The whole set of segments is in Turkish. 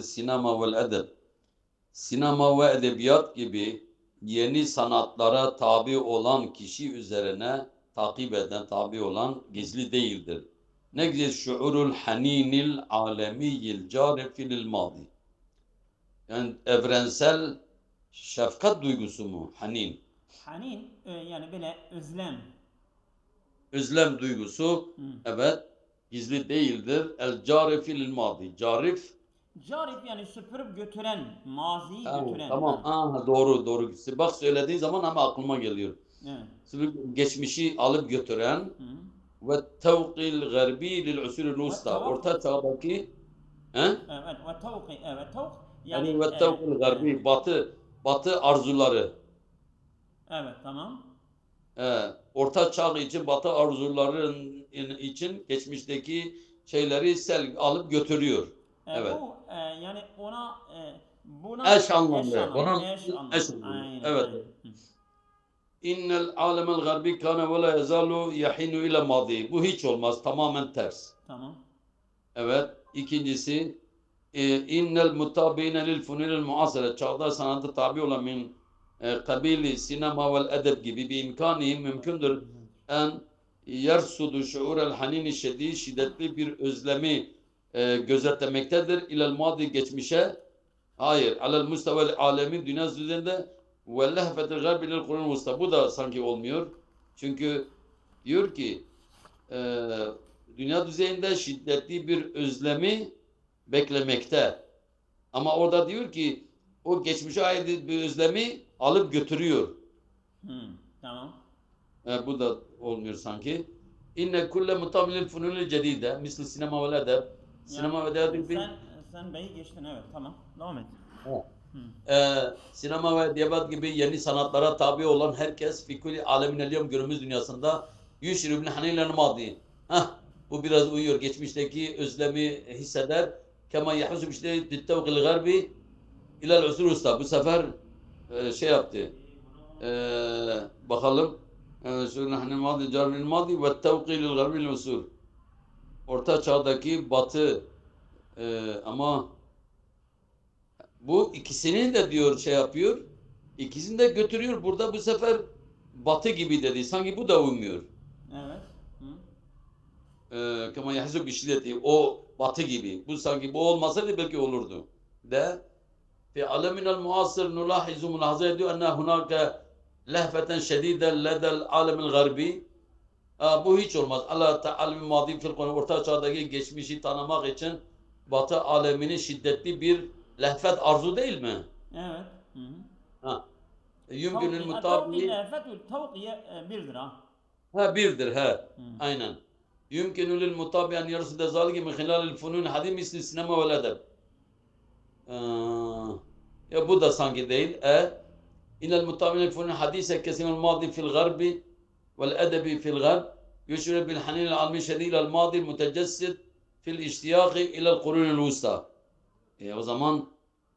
sinema ve edeb. Sinema ve edebiyat gibi yeni sanatlara tabi olan kişi üzerine takip eden, tabi olan gizli değildir. Ne güzel şuurul haninil alemiyil carifil madi. Yani evrensel şefkat duygusu mu? Hanin. Hanin yani böyle özlem. Özlem duygusu, Hı. evet, gizli değildir. El carifil madi. Carif. Carif yani süpürüp götüren, maziyi götüren. Tamam. Ha. Doğru doğru. Bak söylediğin zaman ama aklıma geliyor. Evet. Geçmişi alıp götüren Hı. ve tevkil garbi lil usulül Ve usta. tavuk. Orta çağdaki Evet. Ve tavuk. Evet. Tavuk. Yani yani ve tevkil garbi batı arzuları. evet tamam. Orta çağ için batı arzuların için geçmişteki şeyleri alıp götürüyor. Evet. Bu yani buna Eş anlamlı. Bunun eş eş anlamlı. anlamlı. Aynen Evet. aynen. Hı. İnnel alemel garbi kana ve la yazalu yahinu ile madi. Bu hiç olmaz. Tamamen ters. Tamam. Evet. İkincisi innel mutabine lil fununil muasere. Çağdaş sanatı tabi olan min kabili sinema vel edeb gibi bir imkanihim mümkündür en yersudu şuurel hanini şiddetli bir özlemi gözetlemektedir. İlel madi geçmişe. Hayır. Alel mustevel alemi dünya üzerinde ve lehfetil garbi lil kurun musta. Bu da sanki olmuyor. Çünkü diyor ki e, dünya düzeyinde şiddetli bir özlemi beklemekte. Ama orada diyor ki o geçmişe ait bir özlemi alıp götürüyor. Hı. Tamam. Bu da olmuyor sanki. İnne kulle mutabilil fununil cedide misli sinema ve edeb. Yani Sinema ve edeb bir sen beyi geçtin evet tamam. Devam et. Hı. sinema ve edebiyat gibi yeni sanatlara tabi olan herkes fikri alemin eliyum günümüz dünyasında yüşrü bin hanilen madi. Bu biraz uyuyor. Geçmişteki özlemi hisseder. Kema yahuzub işte dittevkil garbi ilal usul usta. Bu sefer şey yaptı. Bakalım. Şöyle nahnu madi carbil madi ve tevkilil garbil usul. Orta çağdaki batı ama bu ikisini de diyor şey yapıyor. İkisini de götürüyor. Burada bu sefer batı gibi dedi. Sanki bu da uymuyor. Evet. Kama yahzub işleti. O batı gibi. Bu sanki bu olmasaydı belki olurdu. De fi aleminel muasir nulahizu mülahaza ediyor enne hunake lehfeten şediden ledel alemil garbi. Bu hiç olmaz. Allah Teala madi fil konu orta çağdaki geçmişi tanımak için batı aleminin şiddetli bir lehfet arzu değil mi? Evet. Hı. Ha. Yümkünül Tavki, tavki mutabi fetül tavkiye birdir ha. birdir he. Hı. Aynen. Yümkünül mutabi en yarısı da zaliki min hilalil funun hadi misli sinema vel edeb. Ya bu da sanki değil. İnel mutabi funun hadise kesimul madi fil garbi vel edebi fil garb yüşre bil hanil almi şedil al madi mutecessid fil iştiyaki ilel kurunul usta. O zaman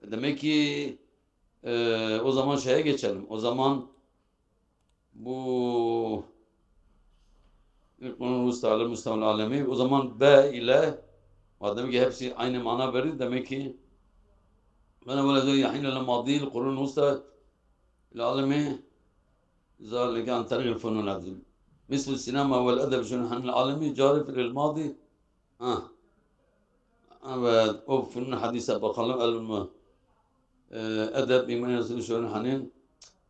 demek ki o zaman şeye geçelim. O zaman bu kurunul usta alel mustavel alemi o zaman B ile madem ki hepsi aynı mana verir demek ki ben böyle yahinel madil kurunul usta العالمي ذلك عن طريق الفنون العظيم مثل السينما والأدب شنو العالمي جاري في الماضي evet o fünun hadise bakalım edeb iman yazılı şöyle hanin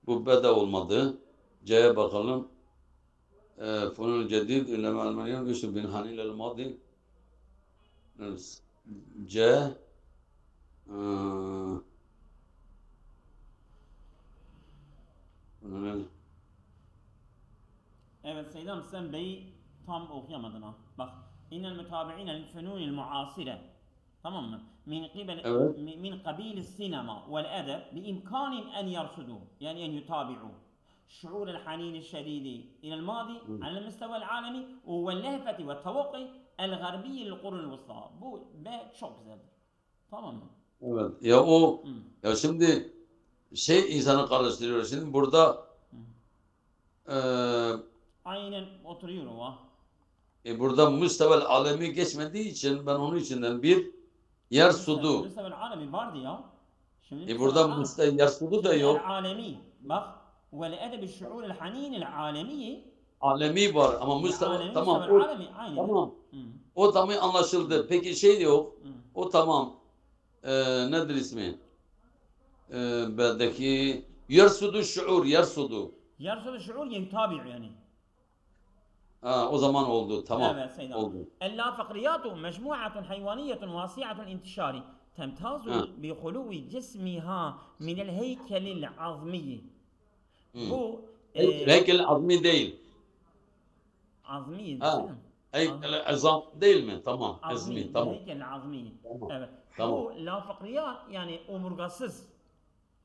bu beda olmadı C'ye bakalım fünun cedid ilme almaniyan yusuf bin hanil el madi C Evet Seydam sen beyi tam okuyamadın ha. Bak. İnnel mütabi'ine lil fenunil muasire. Tamam mı? evet Min kabil sinema vel edeb bi imkanin en yarsudu. Yani en yutabi'u. شعور الحنين الشديد إلى الماضي على المستوى العالمي واللهفة والتوقي الغربي للقرون الوسطى. Bu B çok güzeldir. Tamam mı? evet ya şimdi insanı karıştırıyor şimdi burada Aynen oturuyor o. burada müstevel alemi geçmediği için ben onun içinden bir Yersudu. Müstevel alemi vardı ya. Şimdi Burada yersudu da yok. العالمي bak والأدب الشعور الحنين العالمي Alemi var ama Mustafa العالمي tamam مستوى o العالمي aynı. tamam. Hı. O tamam anlaşıldı. Peki şey de yok. Hı. O tamam. Nedir ismi? Bendeki yersudu şuur yersudu. يرصد الشعور يتابع يعني. Ha, o zaman oldu. Tamam. Evet سيدنا. Oldu. اللافقريات مجموعة حيوانية واسعة الانتشار تمتاز Ha. بخلو جسمها من الهيكل العظمي. Hı. Bu Heykel azmi değil. azmi Ha. desene. Heykel azam değil mi? Tamam. Azmi, Azmi. Tamam. heykel azmi. Tamam. Evet. Tamam. Bu lafakriyat yani omurgasız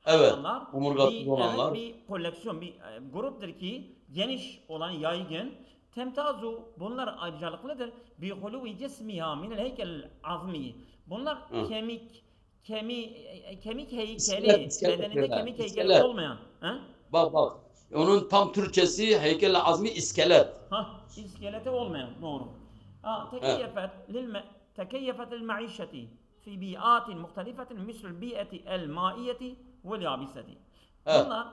Evet. hayvanlar Omurgasız bir, olanlar. evet, bir koleksiyon, bir gruptur ki geniş olan yaygın. Temtazu bunlar ayrıcalıklıdır. Bi huluvi cismiha minel heykel azmi. Bunlar Hı. kemik heykeli, İskelet bedeninde diyorlar. kemik heykeli İskelet. olmayan. Ha? Bak. Onun tam Türkçesi heykel azmi iskelet. İskeleti olmayan doğru. تكيفت للمعيشة في بيئات مختلفة مثل البيئة المائية واليابسة. Bunlar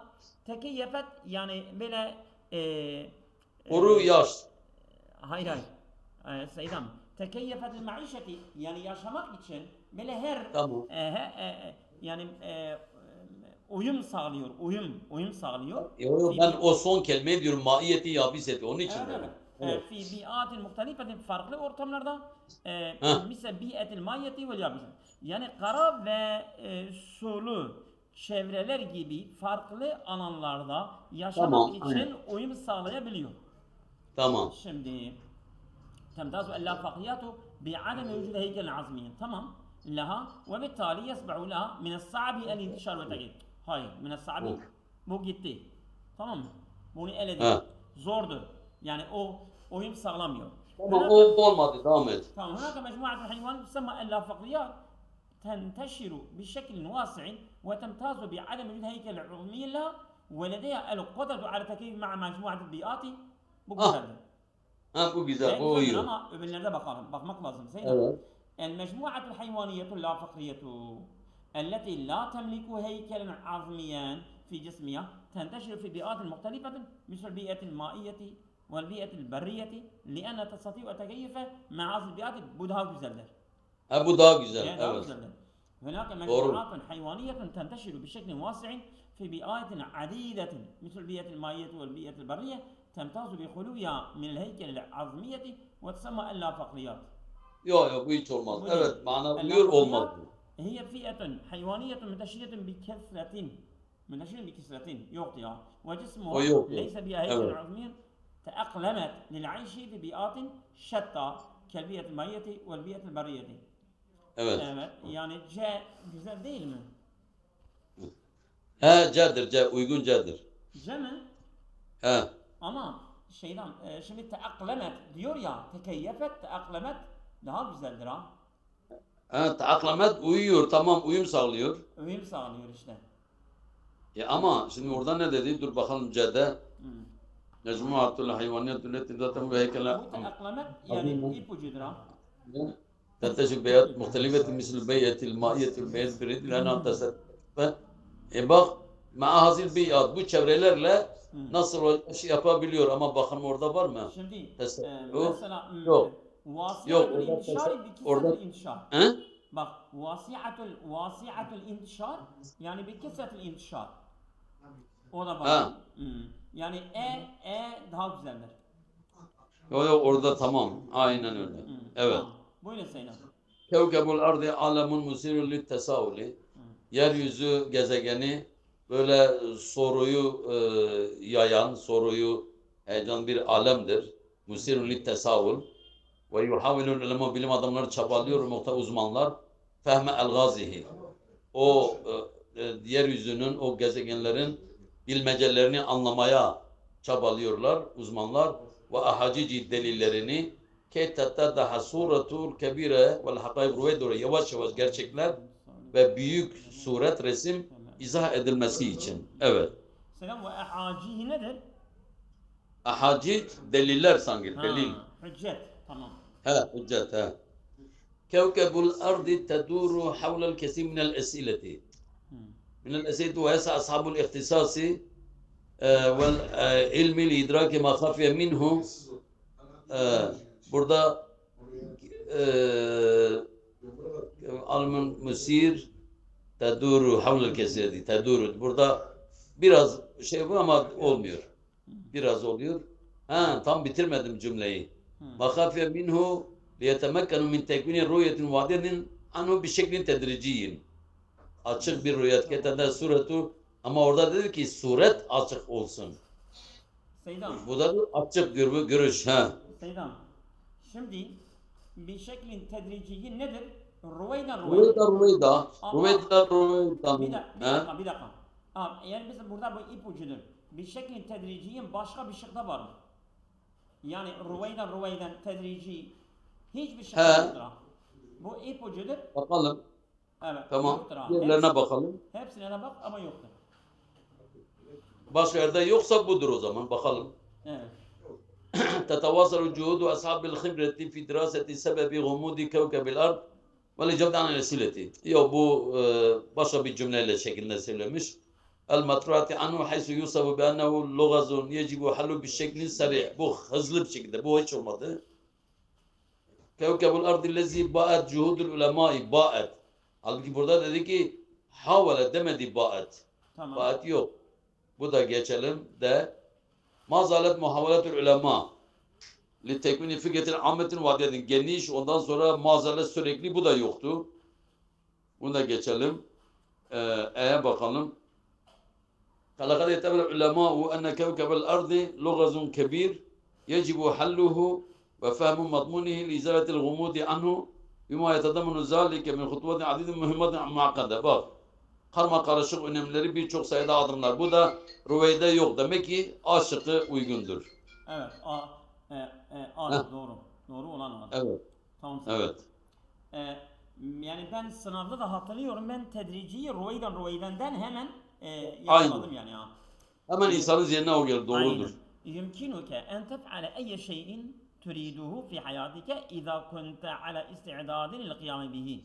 tekeyefet yani böyle Kuru yaş. hayır. Seydam. Tekeyefet el-maişeti yani yaşamak için böyle her Tamam. yani uyum sağlıyor. Uyum sağlıyor. Ben o son kelimeyi diyorum. Maiyeti yabiseti. Onun için Evet, dedim. evet. Fi bi'atin muhtelifetin farklı ortamlarda misal bi'etil mayyeti vel yabisi. Yani kara ve sulu çevreler gibi farklı alanlarda yaşamak için uyum sağlayabiliyor. Tamam. Şimdi temtazu ellafakiyatu bi'adem vücudu heykelin azmiyin. Tamam. Laha ve bittali yesba'u laha mine's-sa'bi el-intişar ve tegid. Hayır. Mine's-sa'bi. Bu gitti. Tamam mı? Bunu eledik. Zordu. Yani o uyum sağlamıyor. Tamam o olmadı. Devam et. tamam. هناك مجموعة من الحيوانات تسمى اللافقريات تنتشر بشكل واسع وتمتاز بعدم وجود هيكل عظمي لها ولديها القدرة على التكيف مع مجموعة البيئات. Bu güzeldir. Bu güzel. Bu uyuyor. Ama öbürlerde bakmak lazım. Evet. المجموعة الحيوانية اللافقرية التي لا تملك هيكلا عظميا في جسمها تنتشر في بيئات مختلفة مثل البيئة المائية والبيئة البرية لأنها تستطيع التكيف مع هذه البيئات. Bu daha güzeldir. Bu daha güzel. Yani daha güzeldir. هناك مجموعات حيوانية تنتشر بشكل واسع في بيئات عديدة مثل البيئة المائية والبيئة البرية تمتاز بخلوها من الهيكل العظمية وتسمى اللافقريات. Yok bu hiç olmaz. Evet bana uyuyor olmaz. هي فئة حيوانية منتشرة بكثرة يوقت ya. وجسمها ليس بها هيكل عظمي تأقلمت للعيش في بيئات شتى كالبيئة المائية والبيئة البرية. Evet. Yani C güzel değil mi? C'dir. Uygun C'dir. C mi? Ama şimdi teaklemet diyor ya, tekeyyefet, teaklemet daha güzeldir ha. Teaklamet uyuyor. Tamam uyum sağlıyor. Uyum sağlıyor işte. Ama şimdi orada ne dedi? Dur bakalım C'de. Mecmuatul hayvaniyatü leti zaten ve heykele. Bu teaklemet yani ipucudur ha. تنتشر بيئات مختلفة مثل البيئة المائية والبيئة البرية لأنها تستطيع. Bak mahazil biyat bu çevrelerle nasıl yapabiliyor ama bakın orada var mı? Şimdi mesela yok. Vasiatul intişar bir intişar. Bak vasiatul intişar yani bir kesetul intişar. O da bak. Yani daha güzeldir. Yok orada tamam. Aynen öyle. Evet. Tamam. Buyurun Sayın. Kevkebul ardı alemun musirun lit tesavuli. Yeryüzü gezegeni böyle soruyu yayan, soruyu heyecan bir alemdir. Musirun lit tesavul. Ve yuhavilun ulema bilim adamları çabalıyor uzmanlar. Fehme el-gazihi. O yeryüzünün, o gezegenlerin bilmecelerini anlamaya çabalıyorlar uzmanlar. Ve ahacici delillerini daha suratul kebire vel hakayb ruvedore yavaş yavaş gerçekler ve büyük suret resim izah edilmesi için. Evet. Selam ve ahacihi nedir? Ahacic deliller sanki delil. Hüccet tamam. Hüccet كوكب الأرض تدور حول الكثير من الأسئلة من الأسئلة ويسعى أصحاب الاختصاص والعلم لإدراك ما خفي منه burada Alman müsir teduru havlel kesredi teduru burada biraz şey bu ama olmuyor. Biraz oluyor. Ha tam bitirmedim cümleyi. Makafiye minhu liyetemekkenu min tekvini rüyetin vadiyetin anhu bir şeklin tedriciyin. Açık bir rüyet ketende suretu ama orada dedi ki suret açık olsun. Seydam. Bu da açık görüş. Ha. Seydam. Şimdi bir şeklin tedriciyi nedir? Rüveyda. Rüveyda. Bir dakika. Yani biz burada bu ipucudur. Bir şeklin tedriciyin başka bir şıkta var mı? Yani rüveyden tedrici hiçbir şıkta yoktur. Bu ipucudur. Bakalım. Evet. Tamam. Diğerlerine bakalım. Hepsine de bak ama yoktur. Başka yerde yoksa budur o zaman. Bakalım. Evet. تتواصل جهود أصحاب الخبرة في دراسة سبب غموض كوكب الأرض والإجابة عن الأسئلة. Yok bu başka bir cümleyle şeklinde söylemiş. المطروحة عنه حيث يوصف بأنه لغز يجب حله بشكل سريع. Bu hızlı bir şekilde. Bu hiç olmadı. كوكب الأرض الذي باءت جهود العلماء باءت. Halbuki burada dedi ki havale demedi baet. Tamam. Baet yok. Bu da geçelim de mazalet muhaveletül ulema li tekvini fikretin ahmetin vadiyetin geniş ondan sonra mazalet sürekli bu da yoktu. Bunu da geçelim. Bakalım. Kalakad yetemel ulemâ'u enne kevkebel ardi lugazun kebir yecibu halluhu ve fehmu madmunihi li izaletil gumudi anhu bima yetedamunu zâlike min hutuvatin adidin mühimmatin muakkade. Bak. Karma karışık önemleri birçok sayıda adımlar. Bu da Rüveyde yok. Demek ki A şıkkı uygundur. Evet. Doğru. Doğru olan A. Evet. Tamam. Evet. Yani ben sınavda da hatırlıyorum. Ben tedriciyi Rüveydenden hemen yazmadım yani. Hemen insanın zihnine o gelir. Doğrudur. يمكنك أن تفعل أي شيء تريده في حياتك إذا كنت على استعداد للقيام به.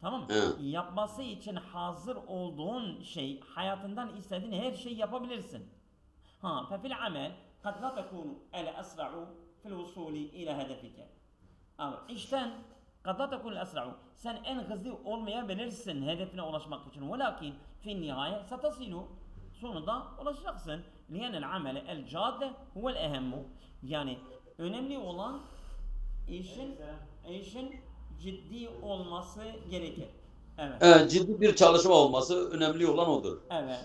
Tamam mı? Yapması için hazır olduğun şey, hayatından istediğin her şeyi yapabilirsin. Fefil amel kad la tekunu el esra'u fil vusuli ila hedefike. Ama işten kad la tekunu el esra'u. Sen en hızlı olmayabilirsin hedefine ulaşmak için. Velakin fin nihayet satasilu. Sonunda ulaşacaksın. Liyenel amele el cadde huvel ehemmu. Yani önemli olan işin ciddi olması gerekir. Evet. Ciddi bir çalışma olması önemli olan odur. Evet.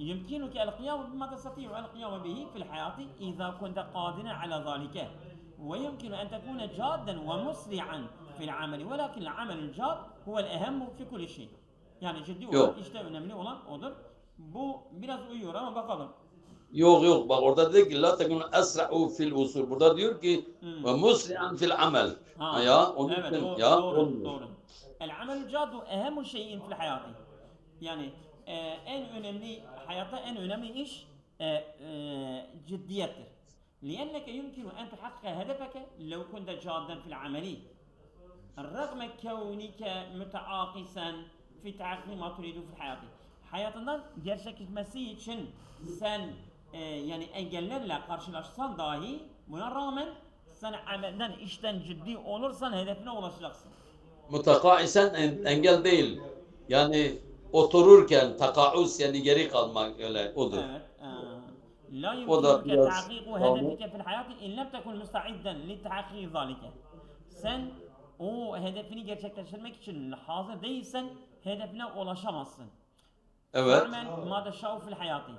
يمكنك القيام بما تستطيع القيام به في الحياة إذا كنت قادرا على ذلك ويمكن أن تكون جادا ومسرعا في العمل ولكن العمل الجاد هو الأهم في كل شيء. Yani ciddi olan işte önemli olan odur. Bu biraz uyuyor ama bakalım. Yok bak orada dedi ki la tekun esra'u fil usul. Burada diyor ki ve musri'an fil amel. Ya onun evet, için doğru. El amelü cadu ehemu şeyin fil hayatı. Yani en önemli hayatta en önemli iş ciddiyettir. لأنك يمكن أن تحقق هدفك لو كنت جادا في العمل رغم كونك متعاقسا في تحقيق ما تريده في الحياة. Hayatından gerçekleşmesi için sen yani engellerle karşılaşsan dahi buna rağmen sen amelden işten ciddi olursan hedefine ulaşacaksın. Mutakaisen engel değil. Yani otururken takaus yani geri kalmak öyle odur. Evet. La yumkinuke tahqiqu hedefike fil hayati in lem tekun müsta'idden li tahqiq zalike. Sen o hedefini gerçekleştirmek için hazır değilsen hedefine ulaşamazsın. Evet. Fa'mel ma teşâ'u fil hayati.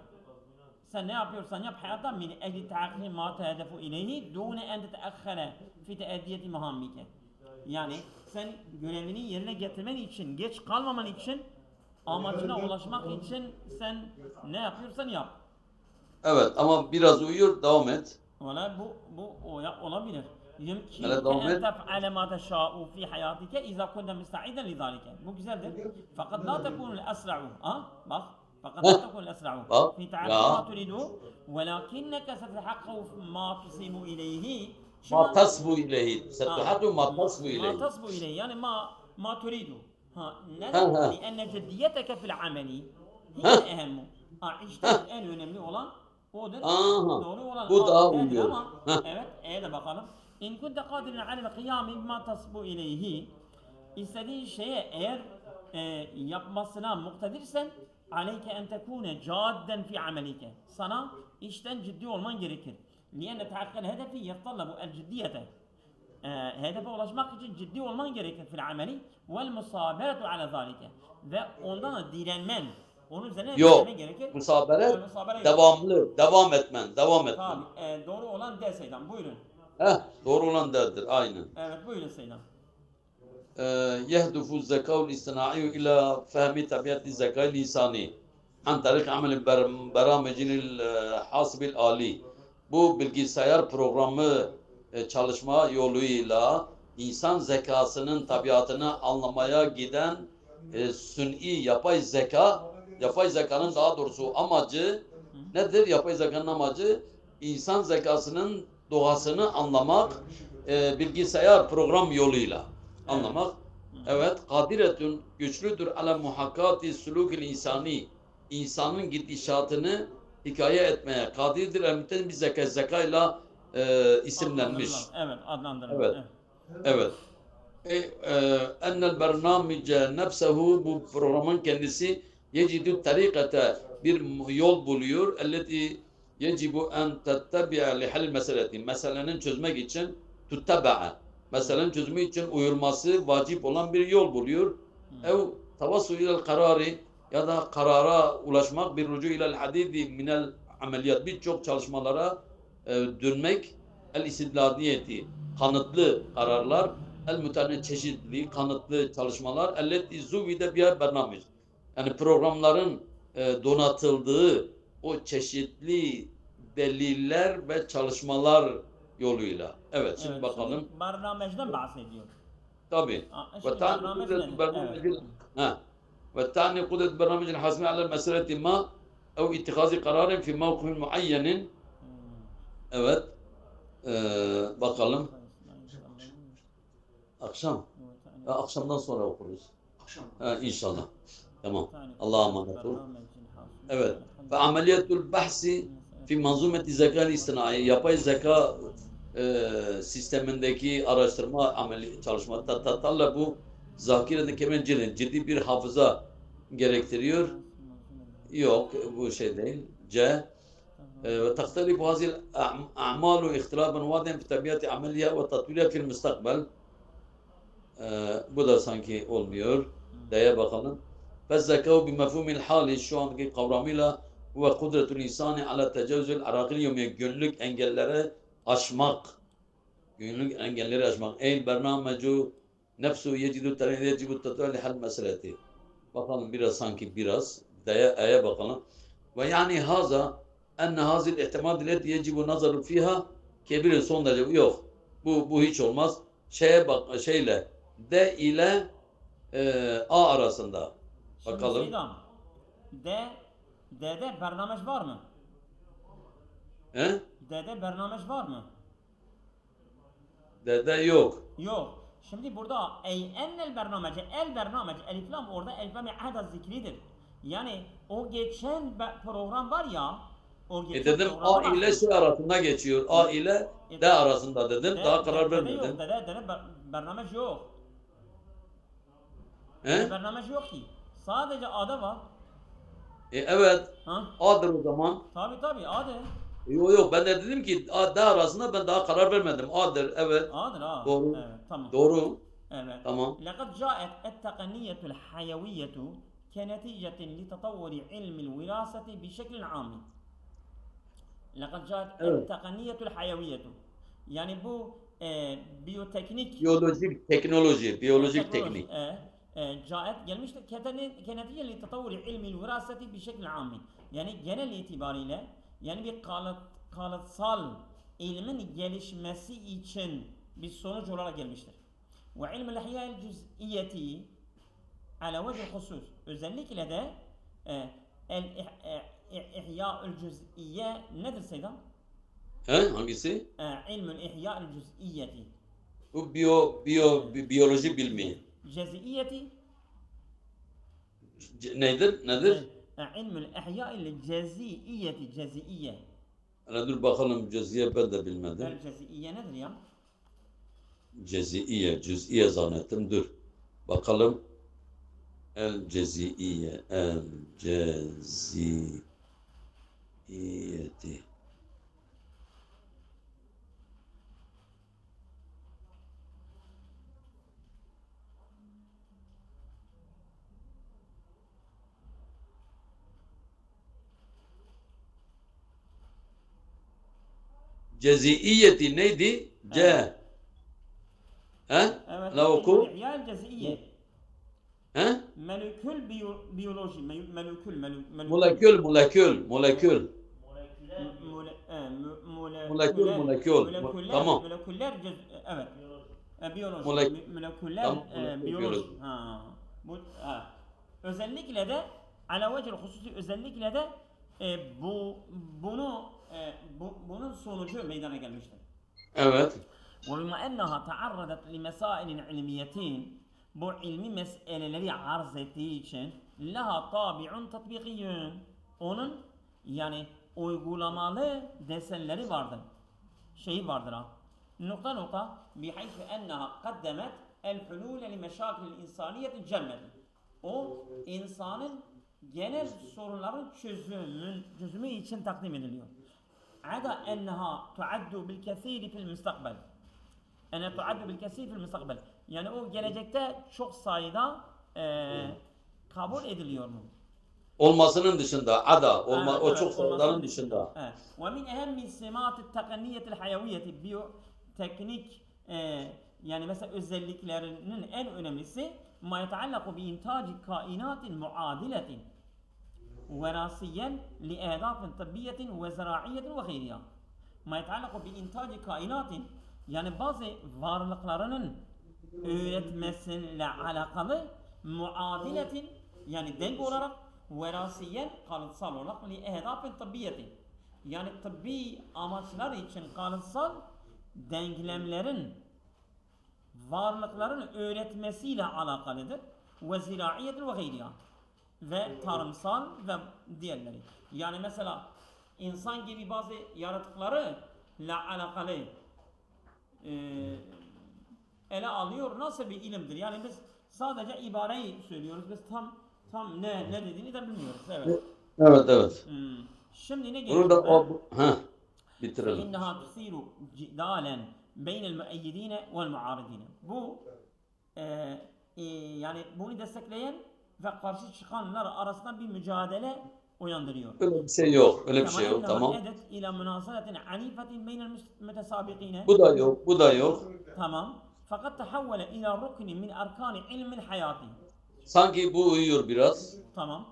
Sen ne yapıyorsan yap hayatta min ehli tahqiq ma tehedefu ileyhi dûne en teteakhkhare fi teeddiyeti muhammike. Yani sen görevini yerine getirmen için, geç kalmaman için, amacına ulaşmak için sen ne yapıyorsan yap. Evet ama biraz uyuyor, devam et. Valla bu olabilir. Yumkinuke en tef'ale ma teşâ'u fi hayatike izâ kunte müsta'iden lidâlike. Bu güzeldir. Fakat la tekunul esra'u. Bak. Fakat la tekunul esra'u. Fi ta'akkû ma turidu. Velakinneke setehakkû ma tusibu ileyhi Ma tasbu ileyhi. Setuhatu ma tasbu ما ileyhi. تصبو إليه يعني ما تريد ها Ha neden? ha. لأن جديتك في العمل هي Ha الأهم. İşte ha. en önemli olan odur. Aha. Doğru olan Bu daha nedir uyuyor. ama Ha. evet de bakalım. İn kunte kadiren alel kıyami bima tasbu ileyhi. İstediğin şeye eğer yapmasına muktedirsen aleyke en tekune cadden fi amelike. Sana işten ciddi olman gerekir. Lianne tahakkul hedefi yetalabu el ciddiyete. Hedefe ulaşmak için ciddi olman gerekir fil ameli vel musaberetu ala zalike. Ve ondan da direnmen. Onun üzerine Yok. direnmen gerekir. Musabere Musabere yok. devamlı. Devam etmen. Devam etmen. Tabi. Doğru olan de Seydam. Buyurun. Heh, doğru olan derdir. Aynen. Evet buyurun Seydam. يهدف الذكاء الاصطناعي إلى فهم طبيعة الذكاء الإنساني عن طريق عمل برامج الحاسب الآلي. Bu bilgisayar programı çalışma yoluyla insan zekasının tabiatını anlamaya giden sün'i yapay zekanın daha doğrusu amacı nedir? Yapay zekanın amacı insan zekasının doğasını anlamak bilgisayar program yoluyla anlamak. Evet, kadiretun güçlüdür ala muhakkati sulukil insani. İnsanın gidişatını hikaye etmeye kadirdir. Elbette bir zekayla isimlenmiş. Evet, adlandırılır. Evet. Evet. Ennel bernamice nefsehu bu programın kendisi yecidü tarikate bir yol buluyor. Elleti yecibu en tettebi'a lihal meseleti. Meselenin çözmek için tuttaba'a. Meselenin çözümü için uyulması vacip olan bir yol buluyor. Ev tavassu ilel karari ya da karara ulaşmak bir rucu ilel hadidi minel ameliyat. Birçok çalışmalara dönmek el istidladiyeti kanıtlı kararlar el mütane çeşitli kanıtlı çalışmalar elleti zuvide biha bernamij. Yani programların donatıldığı o çeşitli deliller ve çalışmalar yoluyla. Evet şimdi bakalım. Şimdi barnamejden bahsediyor. Tabii. Şimdi Ve tani barnamej kudret nedir? barnamijin ha. Ve tani kudret barnamijin hasmi alel meseleti ma ev ittihazi kararın fi mevkifin muayyenin. Evet. Bakalım. Akşam. Akşamdan sonra okuruz. İnşallah. Tamam. Allah'a emanet ol. Evet. Ve ameliyatul bahsi fi manzumeti zekâ istinai. Yapay zeka sistemindeki araştırma çalışma bu zakirede kemen ciddi bir hafıza gerektiriyor. Yok bu şey değil. C. Ve tahtalifu hazil a'malu ihtilafen vadiyen fi tabiati ameliha ve tatwiliha fil müstakbel. Bu da sanki olmuyor. D'ye bakalım. Fezzekâhu bi mefhumil hali şu andaki kavramıyla ve kudretul insani ala tecavüzül arakil yomiye günlük engelleri aşmak. Günlük engelleri aşmak. Ey bernamecu nefsu yecidu terine yecibu tatûli hal meseleti. Bakalım biraz sanki biraz. D'ye bakalım. Ve yani haza enne hazil ihtimal illeti yecibu nazaru fiha kebirin son derece yok. Bu hiç olmaz. Şeye bak şeyle D ile A arasında. Bakalım. Şimdi Seydam, D'de bernamej var mı? He? D'de bernamej var mı? D'de yok. Yok. Şimdi burada ennel bernamece, el bernamece, elif lam orada elif lam ahda zikridir. Yani o geçen program var ya, o geçen Dedim A ile şey arasında geçiyor. A ile D arasında dedim. Daha karar vermedim. Yok, D'de bernamej yok. He? Bernamej yok ki. Sadece A'da var. Evet. Ha? A'dır o zaman. Tabi A'dır. Yok ben de dedim ki A D arasında ben daha karar vermedim. A'dır evet. A'dır A. Doğru. Evet, tamam. Doğru. Evet. Tamam. لقد جاءت التقنية الحيوية كنتيجة لتطور علم الوراثة بشكل عام. لقد جاءت التقنية الحيوية. Yani bu biyoteknik Biyolojik teknoloji, biyolojik teknik. Caet gelmiştir. Kenetiye li tatavvuri ilmil viraseti bi şekil ammi. Yani genel itibariyle yani bir kalıtsal ilmin gelişmesi için bir sonuç olarak gelmiştir. Ve ilmul ihya'il cüz'iyeti ala vecih husus. Özellikle de el ihya'ül cüz'iyye nedir Seydam? Hangisi? ilmül ihya'l cüz'iyyeti. Bu biyoloji bilimi. Cez'iyyeti. Nedir? ilmül ihya'l cez'iyyeti. Cez'iyye. Hele dur bakalım cüz'iye ben de bilmedim. El cez'iyye nedir ya? Cüz'iye zannettim. Dur. Bakalım. El ceziyeti. Ceziyeti neydi? Evet. He? Evet. La oku. ilmül ihya'l cez'iyye. He? Molekül biyoloji. Molekül. Molekül. Moleküller, Tamam. moleküller evet. Biyoloji. Moleküller Tamam, molekül biyoloji. biyoloji. Özellikle de ala vecihil hususi özellikle de bunun sonucu meydana gelmiştir. Evet. وبما أنها تعرضت لمسائل علمية bu ilmi meseleleri arz ettiği için laha tabi'un tatbikiyyun. Onun yani uygulamalı desenleri vardır. Şeyi vardır ha. Nokta bihaythu enneha kaddemet el hulul li meşakil insaniyeti cemmeti. O insanın genel sorunların çözümü için takdim ediliyor. Ada enneha tuaddu bil kesiri fil müstakbel. Ene tuaddu bil kesiri fil müstakbel. Yani o gelecekte çok sayıda kabul ediliyor mu? Olmasının dışında o çok sayıların olmasının dışında. Evet. Ve min ehemmi simat tekniyetil hayaviyeti biyoteknik yani mesela özelliklerinin en önemlisi ma yeteallaku bi intaci kainatin muadiletin verasiyen li ehdafin tıbbiyetin ve ziraiyetin ve gayriha. Ma yeteallaku bi intaci kainatin yani bazı varlıklarının üretmesiyle alakalı muadiletin yani denk olarak verasiyen kalıtsal olarak li ehdafin tıbbiyetin yani tıbbi amaçlar için kalıtsal denklemlerin varlıkların üretmesiyle alakalıdır ve ziraiyetin ve gayriha ve tarımsal ve diğerleri. Yani mesela insan gibi bazı yaratıkları ile alakalı ele alıyor. Nasıl bir ilimdir? Yani biz sadece ibareyi söylüyoruz. Biz tam ne dediğini de bilmiyoruz. Evet. Evet. Şimdi ne Bunu da geliyor? bitirelim. İnneha tusiru cidalen beynel müeyyidine vel muaridine. Bu yani bunu destekleyen ve karşı çıkanlar arasında bir mücadele uyandırıyor. Öyle bir şey yok. Tamam. Edet ila münasaratin anifetin beynel mütesabikine. Bu da yok. Tamam. Fakat tahawwale ila rukni min arkani ilmil hayati. Sanki bu uyuyor biraz. Tamam.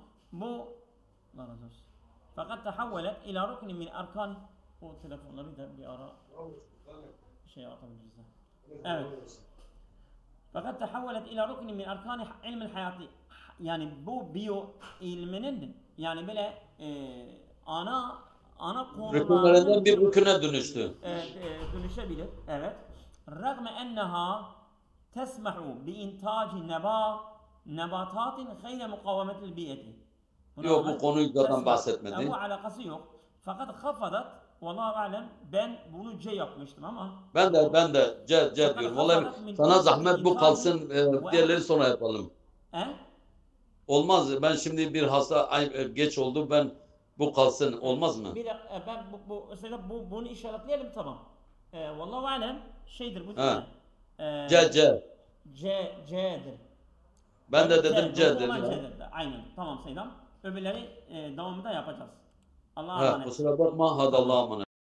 Fakat tahawwale ila rukni min arkani o telefonları da bir ara atabiliriz. Evet. Fakat tahawwalet ila rukni min arkani ilmil hayati. Yani bu biyo ilminin yani böyle ana Rükünlerinden bir rüküne dönüştü. Dönüşebilir. Evet. Ragme enneha tesmahu bi intaci nebatatin gayre mukavemetil biyeti. Yok bu konuyu zaten bahsetmedi. Bu alakası yok. Fakat hafadat vallahu alem ben bunu C yapmıştım ama ben de C diyorum. Vallahi sana zahmet bu kalsın. Diğerleri sonra yapalım. Olmaz. Ben şimdi bir hasta geç oldu. Ben bu kalsın. Olmaz mı? Bir dakika ben bunu işaretleyelim tamam. Vallahu alem şeydir bu C'dir. Ben de dedim C'dir. Aynen. Tamam Seydam. Öbürleri devamında yapacağız. Allah'a emanet. Kusura bakma. Hadi Allah'a emanet.